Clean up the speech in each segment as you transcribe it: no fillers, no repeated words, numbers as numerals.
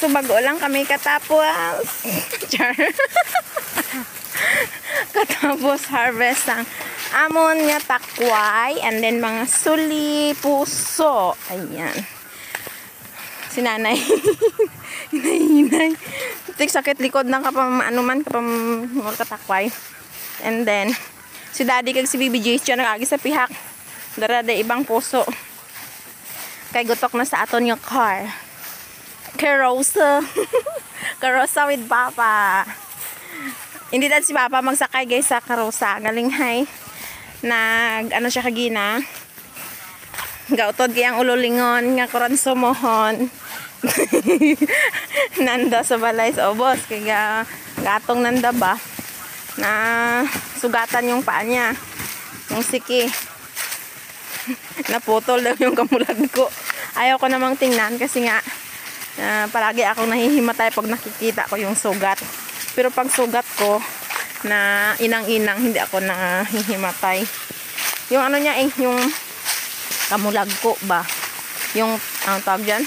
So bago lang kami katapos. Char. Katapos harvest ang amon nga takway and then mga suli, puso. Ayan. Si nanay. Hinay-hinay. Tik sakit likod ng kapam ano man kapam katakway. And then si daddy kag si BBJ siya nagagi sa pihak. Dara da ibang puso. Kay gutok na sa aton yung car. Carosa. Carosa with Papa. Hindi dahil si Papa magsakay guys sa karosa. Galing hay. Ano siya kagina. Gautod kayang ululingon. Nga kuran sumohon. Nanda sa balay sa obos. Kaya gatong nanda ba. Na sugatan yung paa niya. Yung siki. Naputol daw yung kamulag ko. Ayaw ko namang tingnan kasi nga palagi akong nahihimatay pag nakikita ko yung sugat. Pero pag sugat ko na inang-inang, hindi ako nahihimatay. Yung ano niya eh, yung kamulag ko ba? Yung, ang tawag dyan?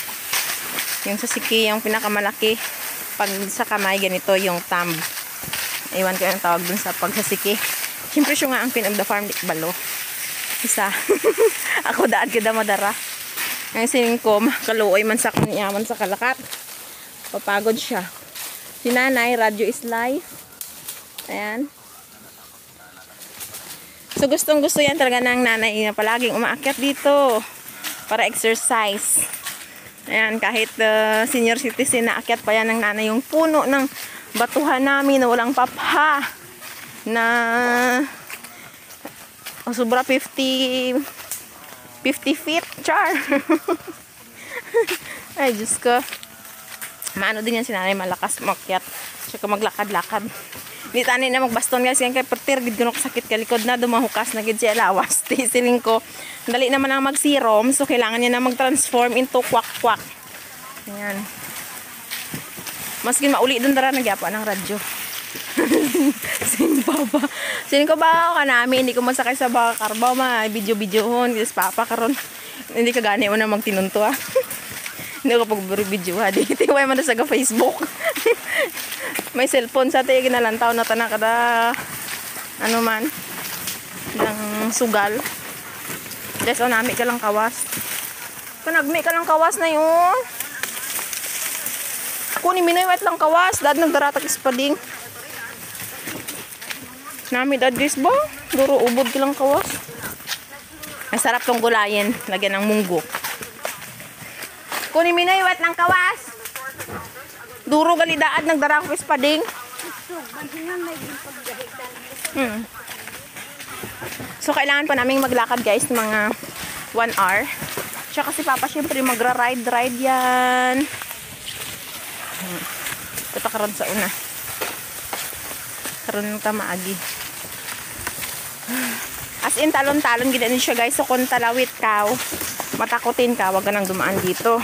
Yung sa siki, yung pinakamalaki. Pag sa kamay, ganito yung thumb. Iwan ko yung tawag dun sa pagsasiki. Siyempre siya nga ang pin of the farm, balo. Isa. Ako daan kada madara. Ngayon sining ko, kaluoy man sa kanya, man sa kalakat. Papagod siya. Si nanay, radyo is life. Ayan. So gustong gusto yan talaga ng nanay na palaging umaakyat dito para exercise. Ayan, kahit senior citizen na akyat pa yan ng nanay yung puno ng batuhan namin na walang papha na sobra 50 feet, char. Ay, Diyos ko. Maano din yan si nanay, malakas makyat. Tsaka maglakad-lakad. Hindi tani na magbaston guys. Yan kay pertir, gid ko sakit ka likod na. Dumahukas na gid siya lawas. Tisiling ko. Dali naman ang magsirom. So, kailangan niya na mag-transform into kwak-kwak. Ayan. Maskin mauli dun dara nagyapa ng radyo. Sin Papa. Sin ko ba ako ka namin. Hindi ko masakay sa baka karbaw. Video-videohon. Kasi Papa karon hindi ka gani mo na magtinunto ah. Hindi ko pag-video ha. Tiway man na sa Facebook. May cellphone sa tayo ginalantaw na tanang kada ano man ng sugal. Des o nami ka lang kawas. Kanagmi ka lang kawas na yun. Kunin minayawat lang kawas. Dad nagdaratag ispading. Nami dadris ba? Duro ubod ka lang kawas. Ang sarap tong gulayin. Lagyan ng munggo. Kunin minayawat lang kawas. Duro galidaad nagdara ko ispading. So kailangan pa naming maglakad guys mga 1 hour. Tsaka si Papa syempre magra-ride yan. Ito karon sa una. Karon ng tamaagi. As in talon-talon ginanin siya guys. So kung talawit ka, matakotin ka, wag ka nang dumaan dito.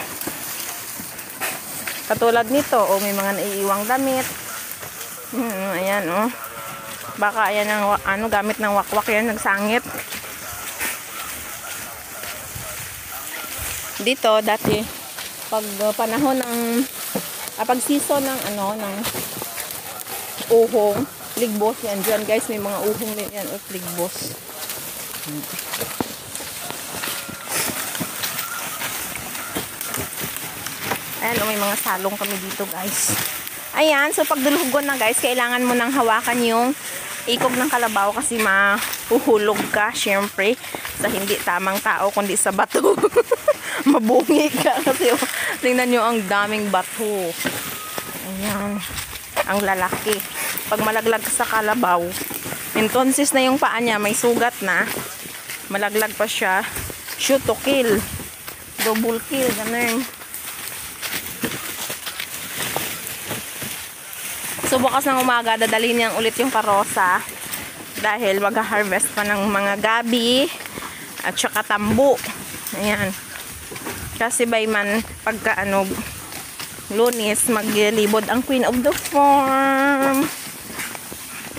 Katulad nito, may mga naiiwang damit. Ayan, Baka ayan ang gamit ng wakwak yan, nagsangit. Dito, dati, pag panahon ng, pag season ng, ng uhong, ligbos yan. Diyan guys, may mga uhong din yan, ligbos. Ayan, may mga salong kami dito guys. Ayan, so pag dulugon na guys, kailangan mo nang hawakan yung ikog ng kalabaw kasi mahuhulog ka syempre sa hindi tamang tao kundi sa bato. Mabungi ka kasi tingnan nyo ang daming bato. Ayan, ang lalaki. Pag malaglag ka sa kalabaw, entonces na yung paa niya, may sugat na, malaglag pa siya, shoot to kill, double kill, ganun. So bukas ng umaga, dadalhin niyang ulit yung karosa dahil mag-harvest pa ng mga gabi at saka tambo. Ayan. Kasi by man, pagka Lunes, maglibod ang Queen of the Farm.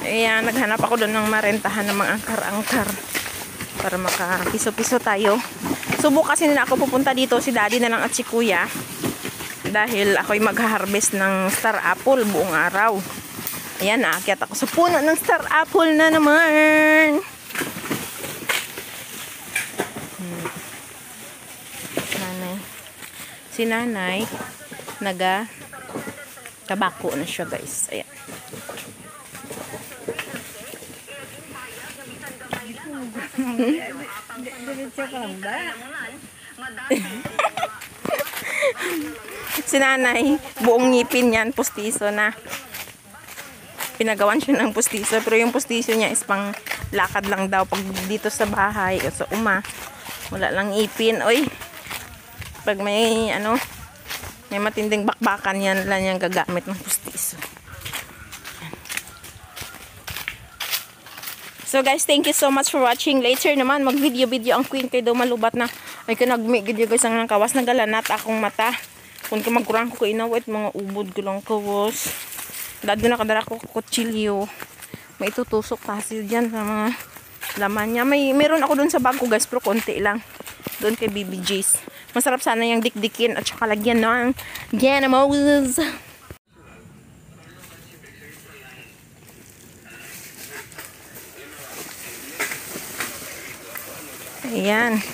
Ayan, naghanap ako doon ng marentahan ng mga angkar-angkar para makapiso-piso tayo. So bukas hindi na ako pupunta dito, si Daddy na lang at si Kuya. Dahil ako'y mag-harvest ng star apple buong araw. Ayan, naakyat ako sa puno ng star apple na naman. Nanay. Si nanay, tabako na siya, guys. Ayan. Si nanay, buong ngipin yan, pustiso na. Pinagawan siya ng pustiso, pero yung pustiso niya is pang lakad lang daw pag dito sa bahay o sa wala lang ipin. Oy, pag may may matinding bakbakan, yan lang yung gagamit ng pustiso. So guys, thank you so much for watching. Later naman mag-video ang queen kay daw malubat na ay kanagmi gid guys ang kawas nagalanat akong mata. Kung ka magkurang ko inawit mga ubod ko lang kawas. Dado na kadara ko kutsilyo. May itutusok kasi diyan sa mga laman niya. Meron ako doon sa bag ko guys, pero konti lang. Doon kay BBJ's. Masarap sana yung dikdikin at saka lagyan ng ganamos. Ayan.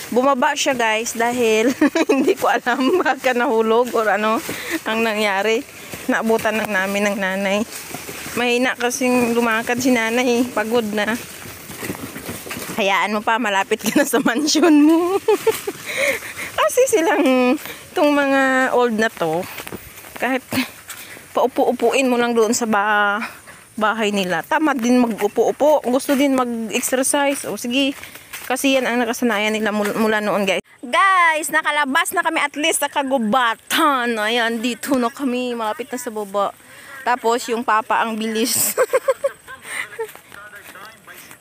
Bumaba siya guys dahil hindi ko alam baka nahulog or ano ang nangyari. Naabutan lang namin ng nanay. Mahina kasing lumakad si nanay. Pagod na. Hayaan mo pa, malapit ka na sa mansion mo. Kasi silang itong mga old na to, kahit paupo-upuin mo lang doon sa bahay nila. Tamad din mag-upo-upo. Gusto din mag-exercise. O sige. Kasi yan ang nakasanayan nila mula noon guys. Guys, nakalabas na kami at least sa kagubatan. Ayan, dito na kami. Malapit na sa baba. Tapos yung papa ang bilis.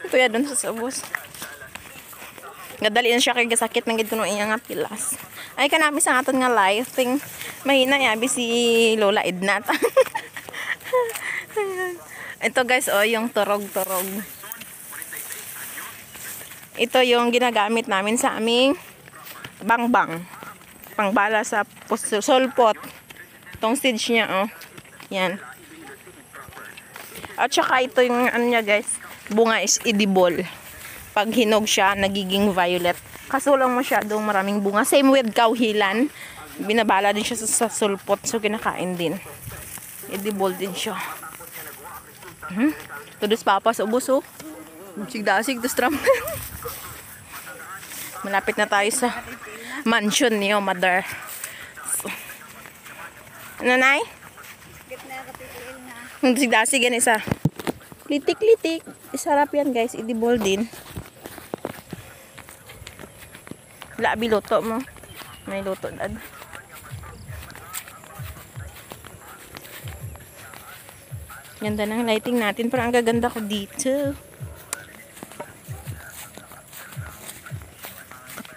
Ito yan doon sa sabos. Gadali na siya kay gasakit ng gito nung iyang pilas. Ay ka namin sa aton nga live. Ting mahina yabi si Lola Ednat. Ito guys, oh, yung turog-turog. Ito yung ginagamit namin sa aming bangbang. Pangbala sa sulpot. Itong stage niya, oh. Yan. At saka ito yung ano niya guys, bunga is edible. Pag hinog siya, nagiging violet. Kaso lang masyadong maraming bunga. Same with kawhilan. Binabala din siya sa sulpot. So, kinakain din. Edible din siya. Tudus papa sa ubos, oh. Sigdasig, dus tram. Malapit na tayo sa mansion niyo, mother. So, nanay? Sigdasig yan isa. Litik-litik. Isarap yan guys. Edible din. Labi luto mo. May luto na. Ganda ng lighting natin. Parang ang gaganda ko dito.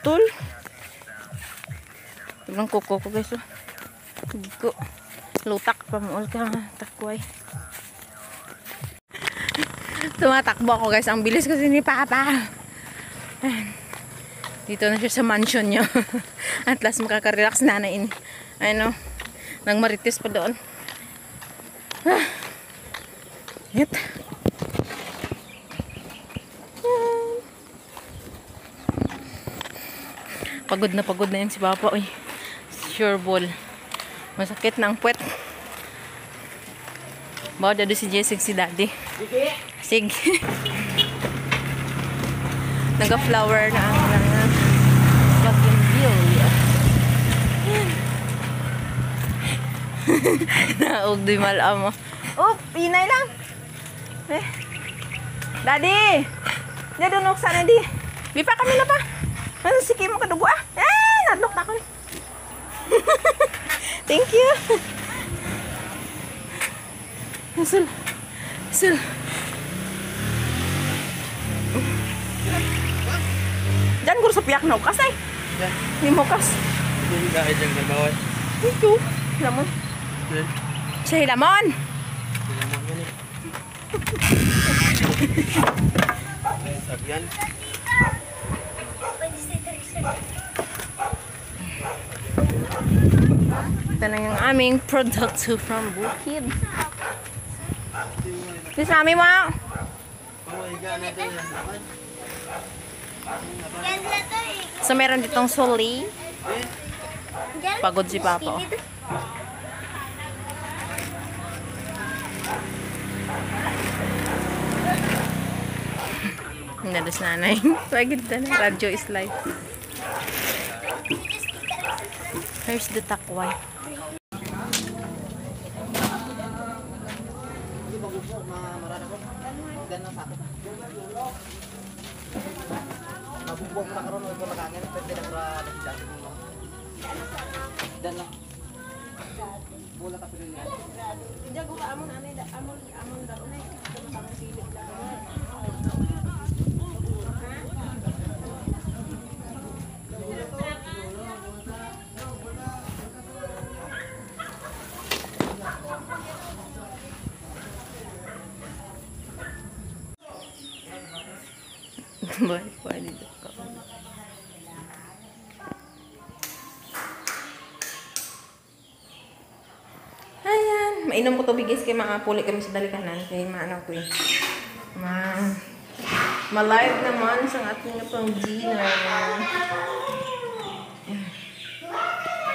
Tul. Ibang kuko ko guys. Hindi ko. Lutak pa mo ka. Takway. Tumatakbo ako guys. Ang bilis kasi ni Papa. Dito na siya sa mansion niya. At last makaka-relax na ini. Ano. Nang marites pa doon. Yet. Pagod na yan si Papa. Uy. Sure ball. Masakit ng puwet. Bawa dado si Jessic si Daddy. Sige. Naga-flower na ang bougainvillea. Naog di malam mo. Oh, pinay lang. Daddy! Diyan doon sana di. Bipa kami na pa. Ano sige mo kadugo ah? Nadlok na ako. Thank you. Sul. Diyan guru sa piyak na ukas ay. Hindi mo ukas. Hindi dahil dyan ka bawal. Ito. Lamon. Siya lamon. Sabihan. Ito na yung aming product from Bukid. Please, mami mo. So, meron ditong soli. Pagod si Papa. Oh. Nadas nanay. Pagod na. Radyo is life. Here's the takway. Pwede dito. Ayan. Mainom ko tubig guys kaya makapuli kami sa dalikanan. Kaya maano ko eh. Ma-live naman sa ating pang dinner.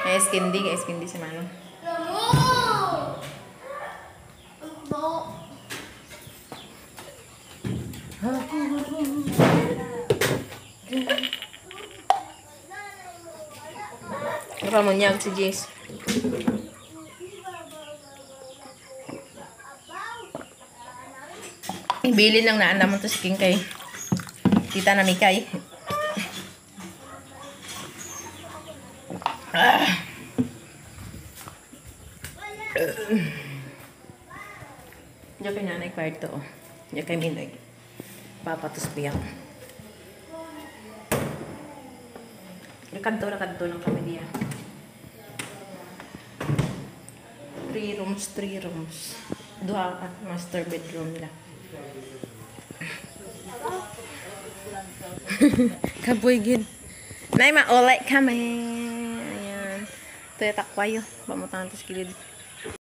Kaya skindi si Mano. Apa mo niyag si Jace? Ibili lang naanda mo to si King kay Tita na Mikay. Diyan kay nanay kwarto. Diyan kay Minoy. Papatos piyak. Kanto lang kami diya. 3 rooms. Duha ka master bedroom nila. Kaboy gid. Nay maulay kami. Ayan. Ito yung takwayo. Pamutangan to sa kilid.